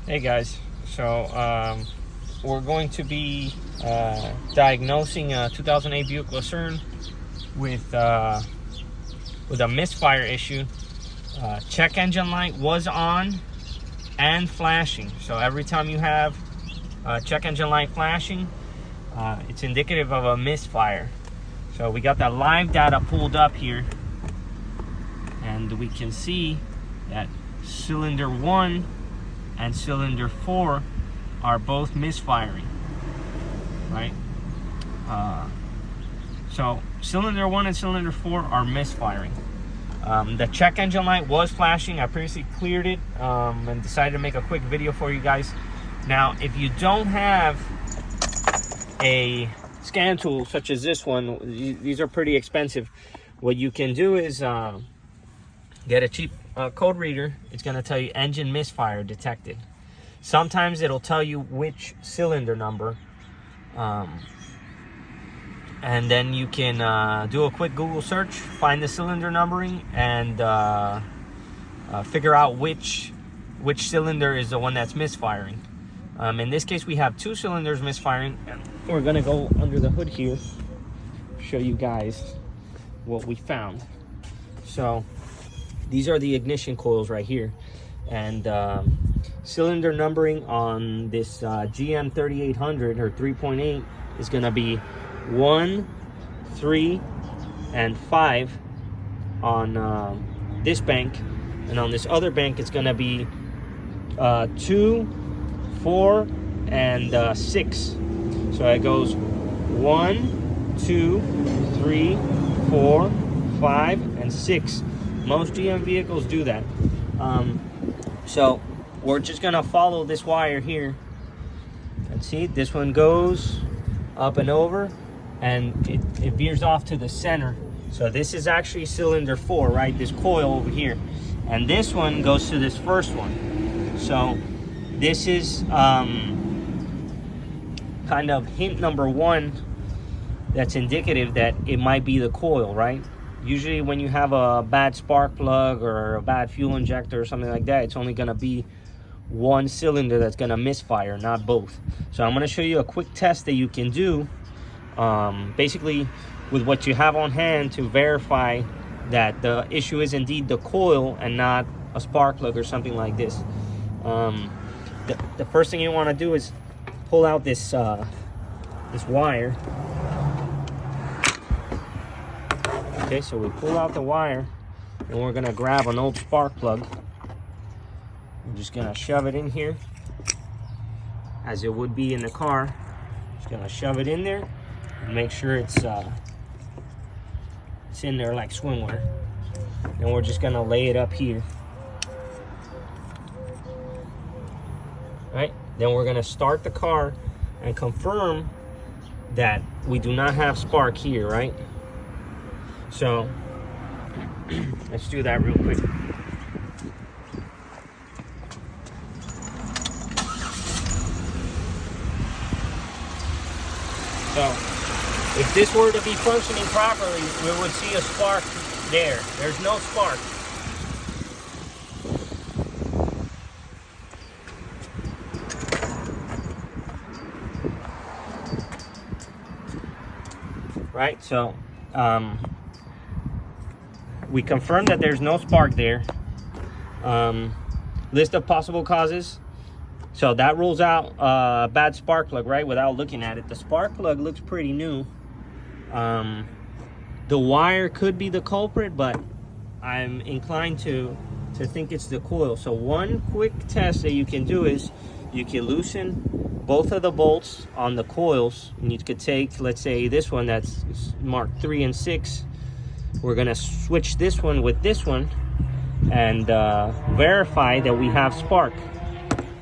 Hey guys, so we're going to be diagnosing a 2008 Buick Lucerne with a misfire issue. Check engine light was on and flashing, so every time you have check engine light flashing, it's indicative of a misfire. So we got that live data pulled up here, and we can see that cylinder 1 and cylinder 4 are both misfiring, right? So cylinder 1 and cylinder 4 are misfiring. The check engine light was flashing. I previously cleared it and decided to make a quick video for you guys. Now, if you don't have a scan tool such as this one, these are pretty expensive. What you can do is get a cheap code reader. It's going to tell you engine misfire detected. Sometimes it'll tell you which cylinder number, and then you can do a quick Google search, find the cylinder numbering, and figure out which cylinder is the one that's misfiring. In this case, we have 2 cylinders misfiring. We're going to go under the hood here, show you guys what we found. So these are the ignition coils right here, and cylinder numbering on this GM 3800 or 3.8 is going to be 1, 3, and 5 on this bank, and on this other bank it's going to be 2, 4, and 6. So it goes 1, 2, 3, 4, 5, and 6. Most GM vehicles do that. So we're just gonna follow this wire here, and see, this one goes up and over, and it veers off to the center. So this is actually cylinder 4, right? This coil over here, and this one goes to this first one. So this is kind of hint number 1 that's indicative that it might be the coil, right? Usually when you have a bad spark plug or a bad fuel injector or something like that, it's only gonna be one cylinder that's gonna misfire, not both. So I'm gonna show you a quick test that you can do basically with what you have on hand to verify that the issue is indeed the coil and not a spark plug or something like this. The first thing you want to do is pull out this this wire. Okay, so we pull out the wire, and we're gonna grab an old spark plug. I'm just gonna shove it in here as it would be in the car. Just gonna shove it in there and make sure it's in there like swimwear. And we're just gonna lay it up here. Right? Then we're gonna start the car and confirm that we do not have spark here, right? So let's do that real quick. So if this were to be functioning properly, we would see a spark there. There's no spark. Right, so we confirmed that there's no spark there. List of possible causes. So that rules out bad spark plug, right? Without looking at it, the spark plug looks pretty new. The wire could be the culprit, but I'm inclined to think it's the coil. So one quick test that you can do is you can loosen both of the bolts on the coils, and you could take, let's say, this one that's marked 3 and 6. We're gonna switch this one with this one and verify that we have spark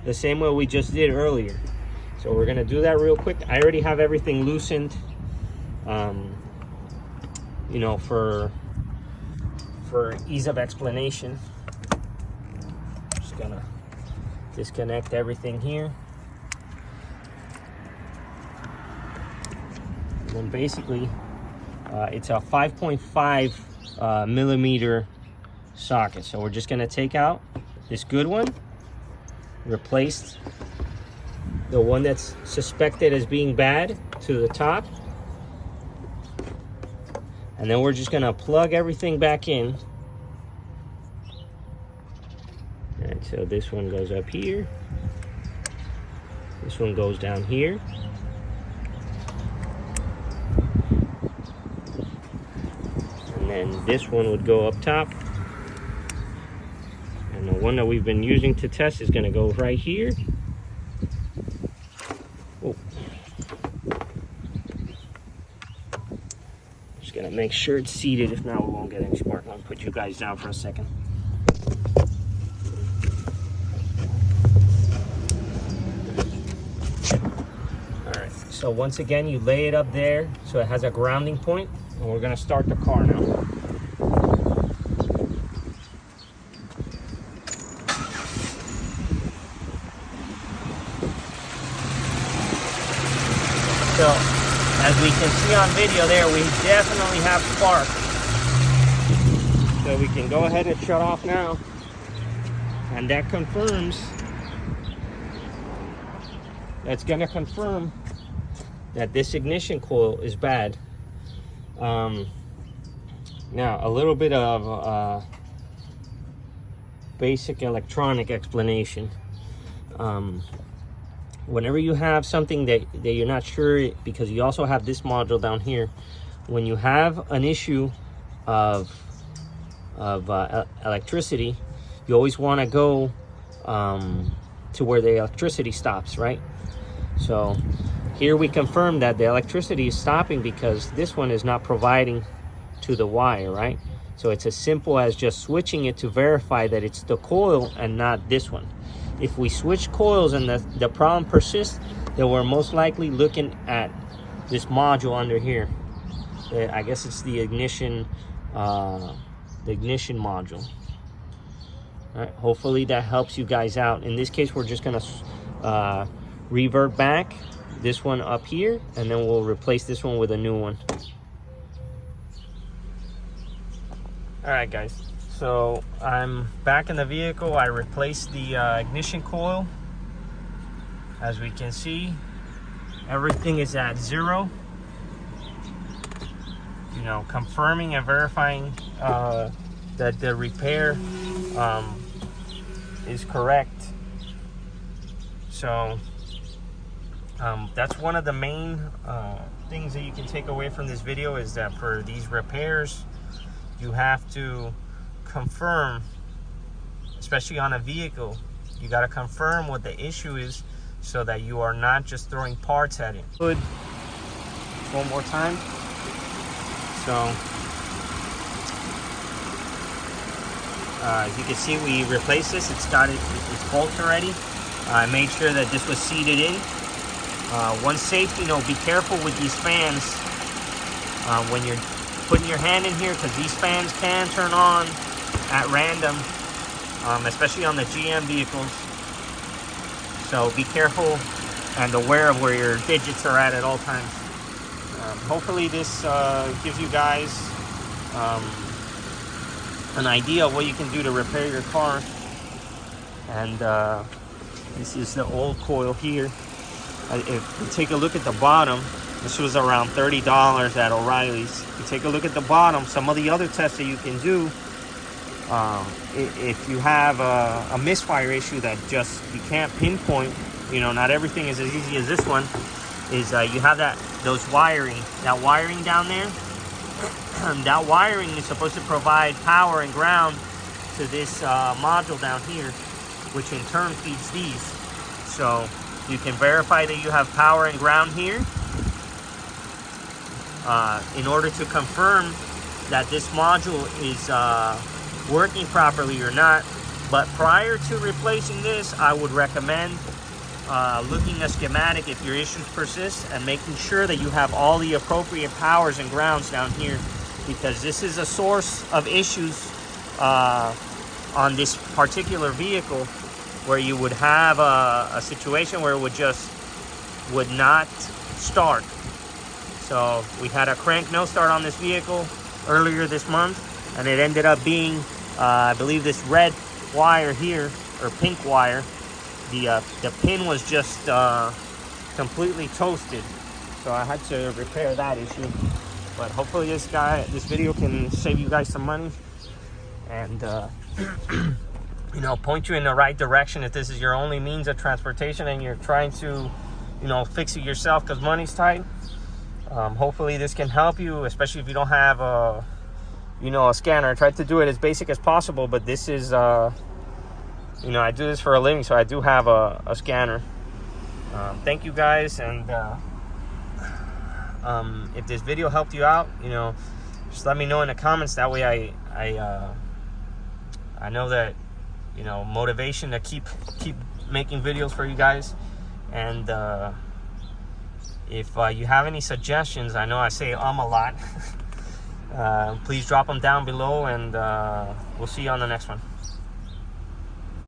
the same way we just did earlier. So we're gonna do that real quick. I already have everything loosened, you know, for ease of explanation. Just gonna disconnect everything here. And basically it's a 5.5 millimeter socket. So we're just going to take out this good one replaced the one that's suspected as being bad to the top. And then we're just gonna plug everything back in. And so this one goes up here. This one goes down here. And then this one would go up top. And the one that we've been using to test is gonna go right here. Oh. Just gotta make sure it's seated, if not we won't get any spark. I'll put you guys down for a second. Alright, so once again you lay it up there so it has a grounding point, and we're gonna start the car now. So, as we can see on video there, we definitely have spark. So we can go ahead and shut off now. And that confirms, that's gonna confirm that this ignition coil is bad. Now, a little bit of basic electronic explanation. Whenever you have something that you're not sure, because you also have this module down here, when you have an issue of electricity, you always want to go to where the electricity stops, right? So here we confirm that the electricity is stopping because this one is not providing to the wire, right? So it's as simple as just switching it to verify that it's the coil and not this one. If we switch coils and the problem persists, then we're most likely looking at this module under here. I guess it's the ignition module. All right, hopefully that helps you guys out. In this case, we're just gonna revert back this one up here, and then we'll replace this one with a new one. All right, guys. So I'm back in the vehicle. I replaced the ignition coil. As we can see, everything is at 0. You know, confirming and verifying that the repair is correct. So that's one of the main things that you can take away from this video, is that for these repairs, you have to confirm, especially on a vehicle, you got to confirm what the issue is so that you are not just throwing parts at it. Good. One more time. So as you can see, we replaced this. It's bolts already. I made sure that this was seated in. One safety note: be careful with these fans when you're putting your hand in here, because these fans can turn on at random, especially on the GM vehicles. So be careful and aware of where your digits are at all times. Hopefully this gives you guys an idea of what you can do to repair your car. And this is the old coil here. If you take a look at the bottom, this was around $30 at O'Reilly's. If you take a look at the bottom, some of the other tests that you can do, if you have a misfire issue that just you can't pinpoint, you know, not everything is as easy as this one, is you have that wiring down there. That wiring is supposed to provide power and ground to this module down here, which in turn feeds these. So you can verify that you have power and ground here in order to confirm that this module is working properly or not. But prior to replacing this, I would recommend looking at schematic if your issues persist, and making sure that you have all the appropriate powers and grounds down here, because this is a source of issues on this particular vehicle, where you would have a situation where it would not start. So we had a crank no start on this vehicle earlier this month, and it ended up being I believe this red wire here, or pink wire, the pin was just completely toasted, so I had to repair that issue. But hopefully this video can save you guys some money and you know, point you in the right direction if this is your only means of transportation and you're trying to, you know, fix it yourself because money's tight. Hopefully this can help you, especially if you don't have a, you know, a scanner. I tried to do it as basic as possible, but this is you know, I do this for a living, so I do have a scanner. Thank you guys, and if this video helped you out, you know, just let me know in the comments. That way I know that, you know, motivation to keep making videos for you guys. And if you have any suggestions, I know I say a lot, please drop them down below, and we'll see you on the next one.